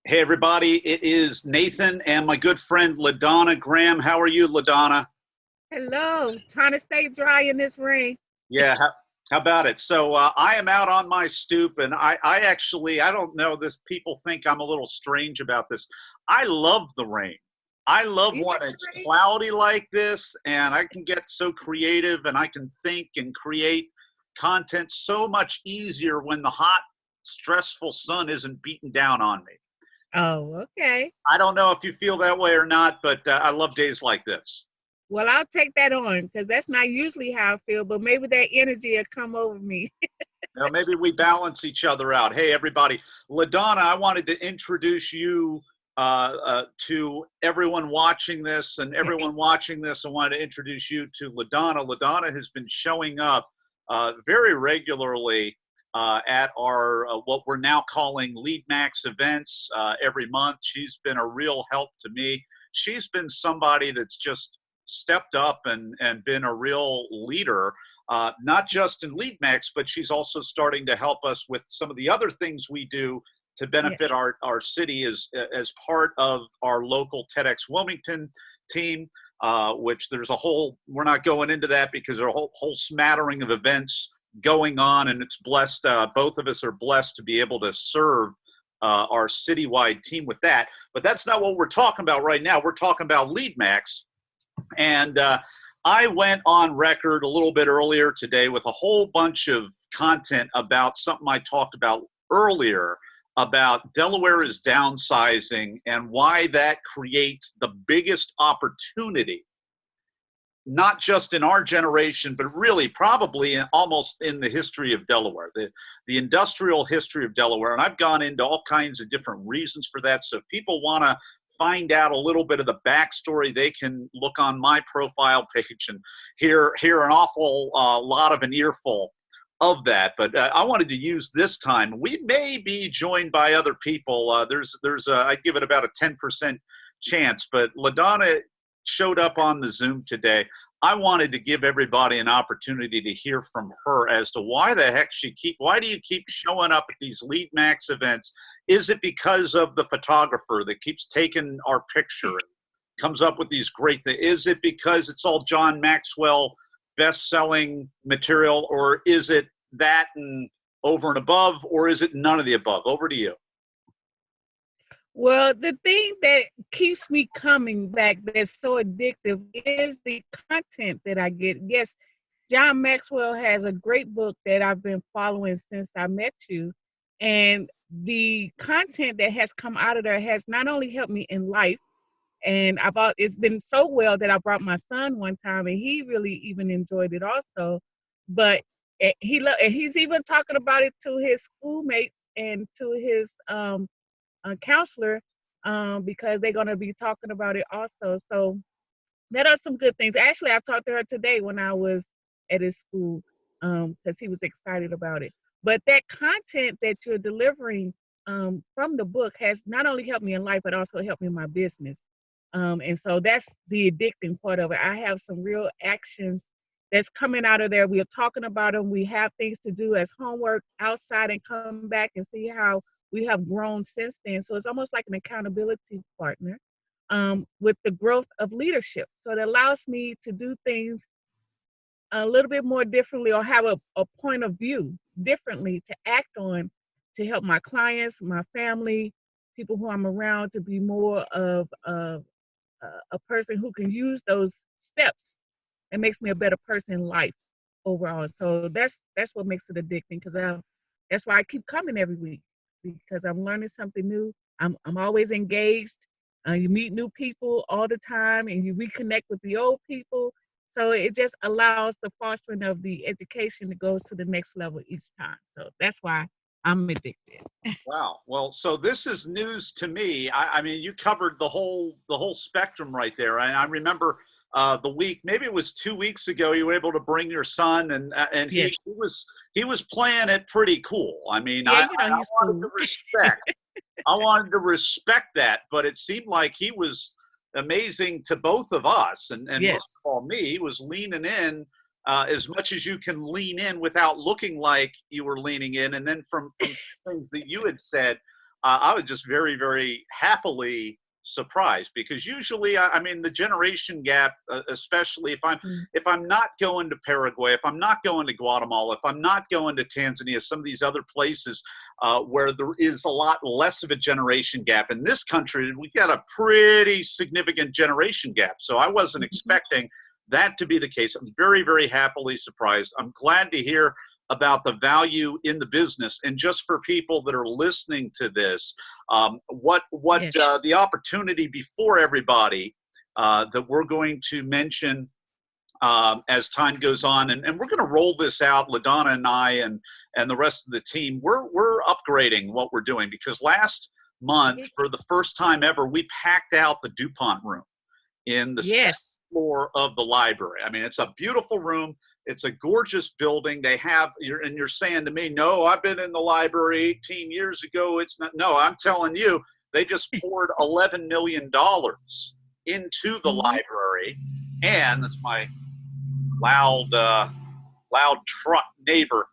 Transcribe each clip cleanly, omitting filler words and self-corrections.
Hey, everybody. It is Nathan and my good friend LaDonna Graham. How are you, LaDonna? Hello, trying to stay dry in this rain. Yeah, how about it? So I am out on my stoop, and I actually, I don't know, this people think I'm a little strange about this. I love the rain. I love You when like it's the rain? cloudy like this, and I can get so creative and I can think and create content so much easier when the hot, stressful sun isn't beating down on me. Oh, okay. I don't know if you feel that way or not, but I love days like this. Well, I'll take that on because that's not usually how I feel, but maybe that energy will come over me. Now, maybe we balance each other out. Hey, everybody. LaDonna, I wanted to introduce you to everyone watching this, and everyone watching this, I wanted to introduce you to LaDonna. LaDonna has been showing up very regularly at our what we're now calling LeadMax events every month. She's been a real help to me. She's been somebody that's just stepped up and been a real leader, not just in LeadMax, but she's also starting to help us with some of the other things we do to Yeah. benefit our city as part of our local TEDx Wilmington team, which there's a whole, we're not going into that because there's a whole smattering of events going on, and it's blessed, both of us are blessed to be able to serve our citywide team with that. But that's not what we're talking about right now. We're talking about LeadMax. And I went on record a little bit earlier today with a whole bunch of content about something I talked about earlier about Delaware is downsizing and why that creates the biggest opportunity, not just in our generation, but really probably almost in the history of Delaware, the industrial history of Delaware. And I've gone into all kinds of different reasons for that. So if people want to find out a little bit of the backstory, they can look on my profile page and hear an awful lot of an earful of that. But I wanted to use this time. We may be joined by other people. I'd give it about a 10% chance, but LaDonna showed up on the Zoom today. I wanted to give everybody an opportunity to hear from her as to why the heck why do you keep showing up at these LeadMax events? Is it because of the photographer that keeps taking our picture and comes up with these great things? Is it because it's all John Maxwell best-selling material, or is it that and over and above, or is it none of the above? Over to you. Well, the thing that keeps me coming back that's so addictive is the content that I get. Yes, John Maxwell has a great book that I've been following since I met you. And the content that has come out of there has not only helped me in life, and it's been so well that I brought my son one time, and he really even enjoyed it also. But and he's even talking about it to his schoolmates and to his counselor, because they're going to be talking about it also. So that are some good things. Actually, I talked to her today when I was at his school, because he was excited about it. But that content that you're delivering from the book has not only helped me in life, but also helped me in my business. And so that's the addicting part of it. I have some real actions that's coming out of there. We are talking about them. We have things to do as homework outside and come back and see how we have grown since then. So it's almost like an accountability partner, with the growth of leadership. So it allows me to do things a little bit more differently, or have a point of view differently to act on, to help my clients, my family, people who I'm around, to be more of a person who can use those steps and makes me a better person in life overall. So that's what makes it addicting, because that's why I keep coming every week, because I'm learning something new. I'm always engaged. You meet new people all the time, and you reconnect with the old people. So it just allows the fostering of the education that goes to the next level each time. So that's why I'm addicted. Wow. Well, so this is news to me. I mean, you covered the whole spectrum right there. And I remember the week, maybe it was 2 weeks ago, you were able to bring your son, and he, Yes. he was playing it pretty cool. I mean, Yeah, I he's wanted to cool. respect. I wanted to respect that, but it seemed like he was amazing to both of us, and most Yes. of all me. He was leaning in as much as you can lean in without looking like you were leaning in. And then from things that you had said, I was just very, very happily surprised, because usually, I mean, the generation gap, especially if I'm not going to Paraguay, if I'm not going to Guatemala, if I'm not going to Tanzania, some of these other places where there is a lot less of a generation gap. In this country, we got a pretty significant generation gap. So I wasn't expecting that to be the case. I'm very, very happily surprised. I'm glad to hear about the value in the business. And just for people that are listening to this, what Yes. the opportunity before everybody that we're going to mention as time goes on, and we're going to roll this out, LaDonna and I and the rest of the team, we're upgrading what we're doing, because last month, for the first time ever, we packed out the DuPont room in the second Yes. floor of the library. I mean, it's a beautiful room. It's a gorgeous building. They have, you're saying to me, no, I've been in the library 18 years ago. It's not. No, I'm telling you, they just poured $11 million into the library. And that's my loud truck neighbor.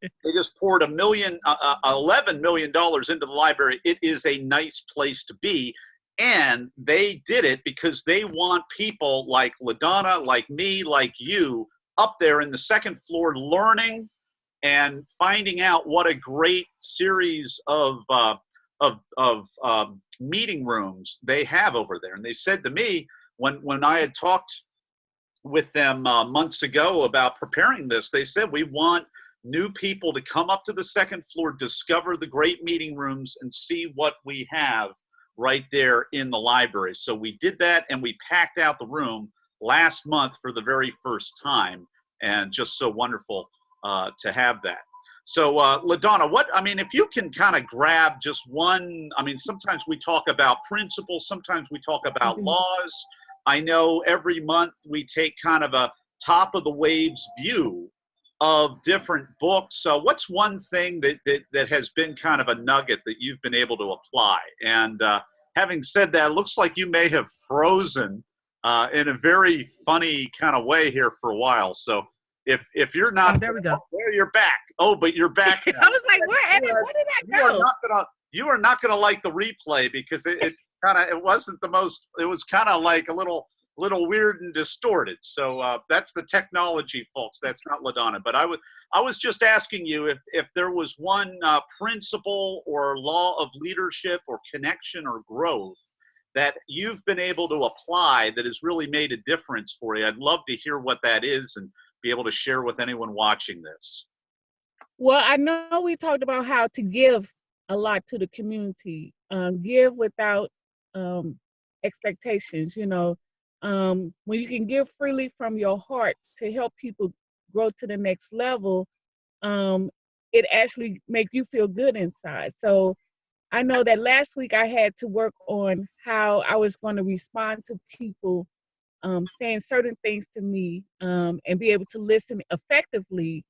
They just poured $11 million into the library. It is a nice place to be. And they did it because they want people like LaDonna, like me, like you, up there in the second floor learning and finding out what a great series of meeting rooms they have over there. And they said to me, when I had talked with them months ago about preparing this, they said, we want new people to come up to the second floor, discover the great meeting rooms, and see what we have right there in the library. So we did that, and we packed out the room last month for the very first time, and just so wonderful to have that. So LaDonna, if you can kind of grab just one, sometimes we talk about principles, sometimes we talk about laws. I know every month we take kind of a top of the waves view of different books. So what's one thing that has been kind of a nugget that you've been able to apply? And having said that, it looks like you may have frozen in a very funny kind of way here for a while. So if you're not, There we go. there, you're back. Oh, but you're back now. I was like, where did I go? You are not gonna like the replay, because it wasn't the most. It was kind of like a little weird and distorted. So that's the technology, folks. That's not LaDonna. But I was just asking you if there was one principle or law of leadership or connection or growth that you've been able to apply that has really made a difference for you. I'd love to hear what that is and be able to share with anyone watching this. Well, I know we talked about how to give a lot to the community, give without expectations, when you can give freely from your heart to help people grow to the next level, it actually makes you feel good inside. So I know that last week I had to work on how I was going to respond to people saying certain things to me, and be able to listen effectively.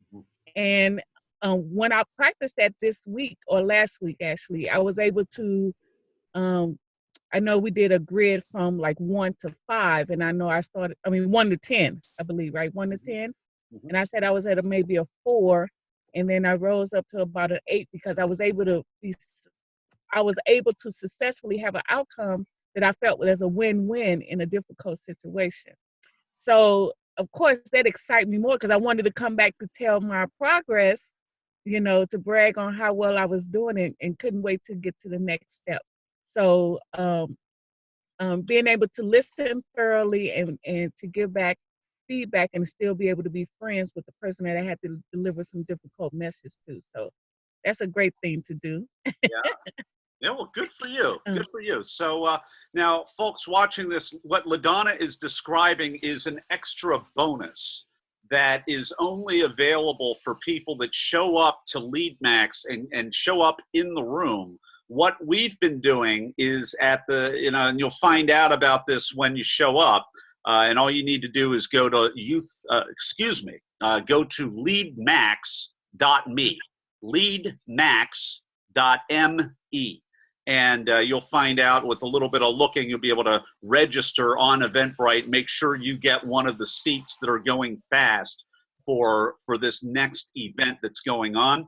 And when I practiced that this week, or last week actually, I was able to, I know we did a grid from like 1 to 5, and I know 1 to 10, I believe, right? 1 to 10. And I said I was at maybe a 4, and then I rose up to about an 8, because I was able to successfully have an outcome that I felt was a win-win in a difficult situation. So of course that excited me more, because I wanted to come back to tell my progress, to brag on how well I was doing it, and couldn't wait to get to the next step. So being able to listen thoroughly and to give back feedback, and still be able to be friends with the person that I had to deliver some difficult messages to. So that's a great thing to do. Yeah, well, good for you. Good for you. So now, folks watching this, what LaDonna is describing is an extra bonus that is only available for people that show up to LeadMax and show up in the room. What we've been doing is and you'll find out about this when you show up, and all you need to do is go to go to leadmax.me, leadmax.me. And you'll find out, with a little bit of looking, you'll be able to register on Eventbrite. Make sure you get one of the seats that are going fast for this next event that's going on.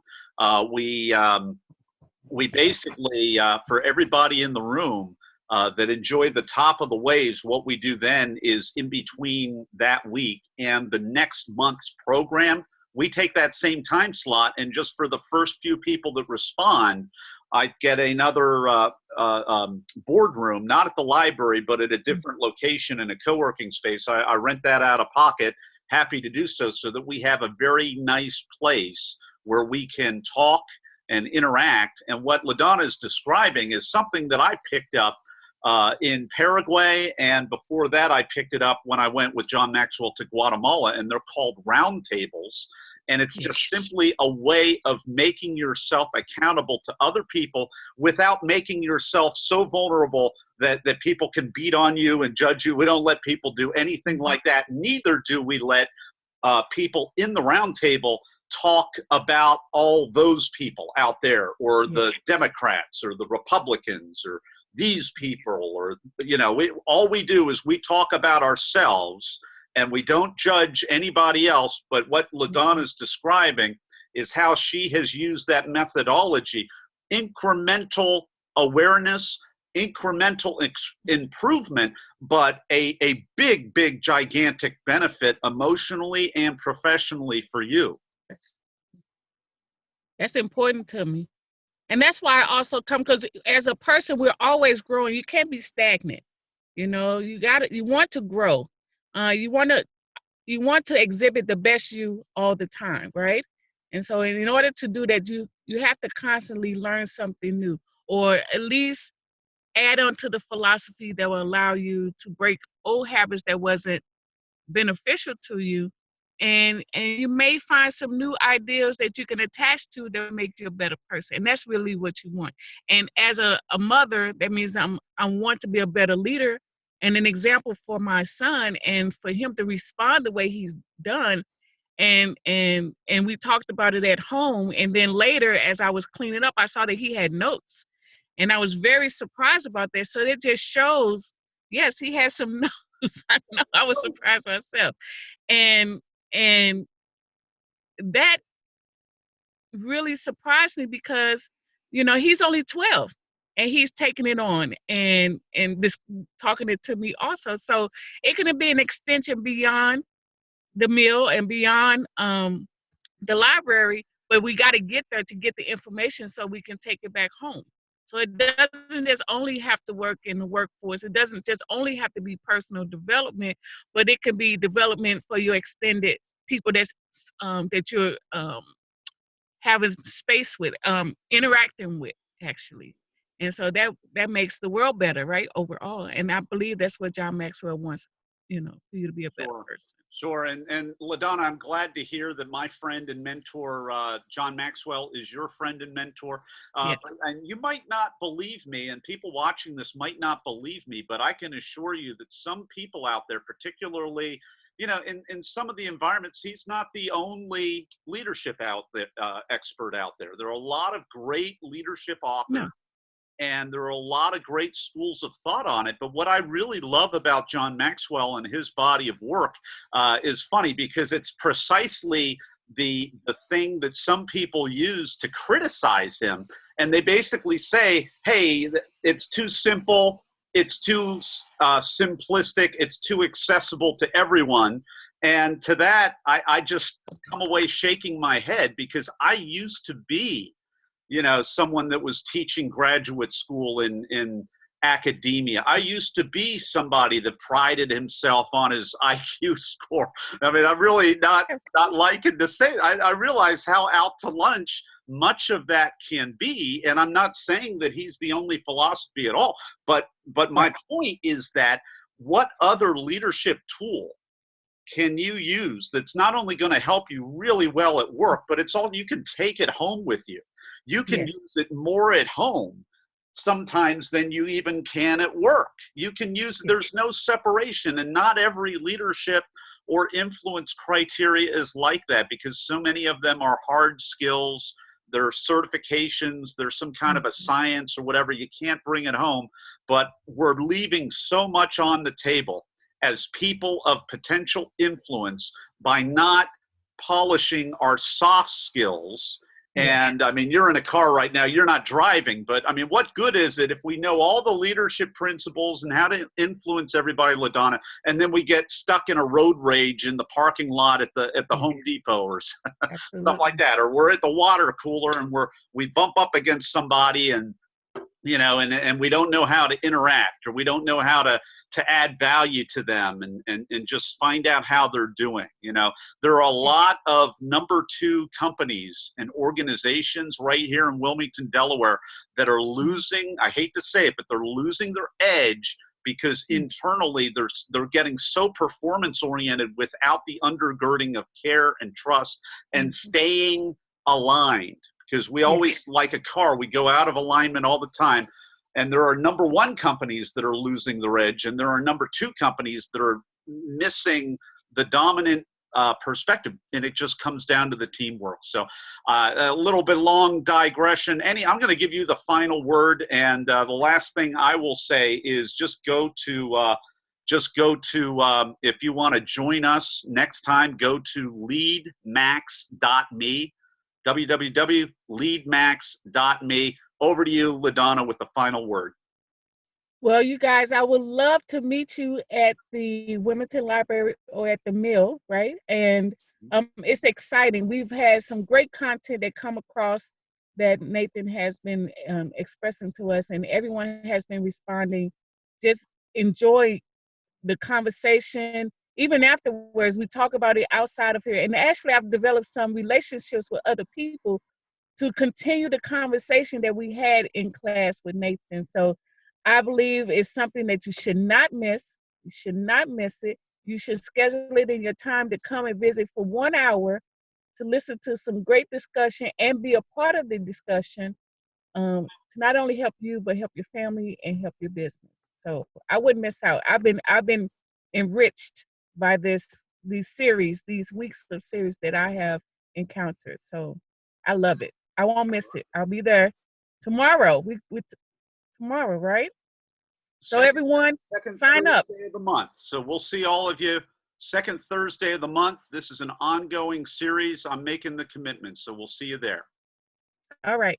we basically, for everybody in the room that enjoy the top of the waves, what we do then is in between that week and the next month's program, we take that same time slot, and just for the first few people that respond, I get another boardroom, not at the library, but at a different location in a co-working space. I rent that out of pocket, happy to do so, so that we have a very nice place where we can talk and interact. And what LaDonna is describing is something that I picked up in Paraguay, and before that I picked it up when I went with John Maxwell to Guatemala, and they're called roundtables. And it's just simply a way of making yourself accountable to other people without making yourself so vulnerable that people can beat on you and judge you. We don't let people do anything like that. Neither do we let people in the roundtable talk about all those people out there, or the Democrats or the Republicans or these people, or, you know, all we do is we talk about ourselves, and we don't judge anybody else. But what LaDonna is describing is how she has used that methodology: incremental awareness, incremental improvement, but a big, big, gigantic benefit emotionally and professionally for you. That's important to me. And that's why I also come, because as a person, we're always growing. You can't be stagnant. You know, you want to grow. You want to exhibit the best you all the time, right? And so in order to do that, you have to constantly learn something new, or at least add on to the philosophy that will allow you to break old habits that wasn't beneficial to you. And you may find some new ideas that you can attach to that make you a better person. And that's really what you want. And as a mother, that means I want to be a better leader and an example for my son, and for him to respond the way he's done. And we talked about it at home. And then later, as I was cleaning up, I saw that he had notes. And I was very surprised about that. So it just shows, yes, he has some notes. I know, I was surprised myself. And that really surprised me, because, you know, he's only 12 and he's taking it on and this talking it to me also. So it can be an extension beyond the meal and beyond the library, but we got to get there to get the information so we can take it back home. So it doesn't just only have to work in the workforce. It doesn't just only have to be personal development, but it can be development for your extended people that's that you're having space with, interacting with, actually. And so that makes the world better, right, overall. And I believe that's what John Maxwell wants, you know, for you to be a better person. Sure. And LaDonna, I'm glad to hear that my friend and mentor, John Maxwell, is your friend and mentor. Yes. And you might not believe me, and people watching this might not believe me, but I can assure you that some people out there, particularly, you know, in some of the environments, he's not the only leadership expert out there. There are a lot of great leadership authors. No. And there are a lot of great schools of thought on it. But what I really love about John Maxwell and his body of work is funny, because it's precisely the thing that some people use to criticize him. And they basically say, hey, it's too simple, it's too simplistic, it's too accessible to everyone. And to that, I just come away shaking my head, because I used to be, you know, someone that was teaching graduate school in academia. I used to be somebody that prided himself on his IQ score. I mean, I'm really not liking to say it. I realize how out to lunch much of that can be, and I'm not saying that he's the only philosophy at all. But my point is that what other leadership tool can you use that's not only going to help you really well at work, but it's all you can take it home with you. You can use it more at home sometimes than you even can at work. You can use, there's no separation, and not every leadership or influence criteria is like that, because so many of them are hard skills, they're certifications, there's some kind of a science or whatever. You can't bring it home, but we're leaving so much on the table as people of potential influence by not polishing our soft skills Yeah. And I mean, you're in a car right now, you're not driving, but I mean, what good is it if we know all the leadership principles and how to influence everybody, LaDonna, and then we get stuck in a road rage in the parking lot at the Yeah. Home Depot or something like Absolutely. that, or we're at the water cooler and we bump up against somebody and and we don't know how to interact, or we don't know how to add value to them and just find out how they're doing. There are a lot of number two companies and organizations right here in Wilmington, Delaware that are losing, I hate to say it, but they're losing their edge because internally they're getting so performance oriented without the undergirding of care and trust and staying aligned. Because we always, like a car, we go out of alignment all the time. And there are number one companies that are losing their edge, and there are number two companies that are missing the dominant perspective. And it just comes down to the teamwork. So a little bit long digression. I'm going to give you the final word. And the last thing I will say is just go to, if you want to join us next time, go to leadmax.me. www.leadmax.me. Over to you, LaDonna, with the final word. Well, you guys, I would love to meet you at the Wilmington Library or at the Mill, right? And it's exciting. We've had some great content that come across that Nathan has been expressing to us, and everyone has been responding. Just enjoy the conversation. Even afterwards, we talk about it outside of here. And actually, I've developed some relationships with other people to continue the conversation that we had in class with Nathan. So I believe it's something that you should not miss. You should not miss it. You should schedule it in your time to come and visit for 1 hour to listen to some great discussion and be a part of the discussion, to not only help you, but help your family and help your business. So I wouldn't miss out. I've been enriched by these weeks of series that I have encountered. So I love it. I won't miss it. I'll be there tomorrow. Tomorrow, right? So everyone, sign up. Thursday of the month. So we'll see all of you second Thursday of the month. This is an ongoing series. I'm making the commitment. So we'll see you there. All right.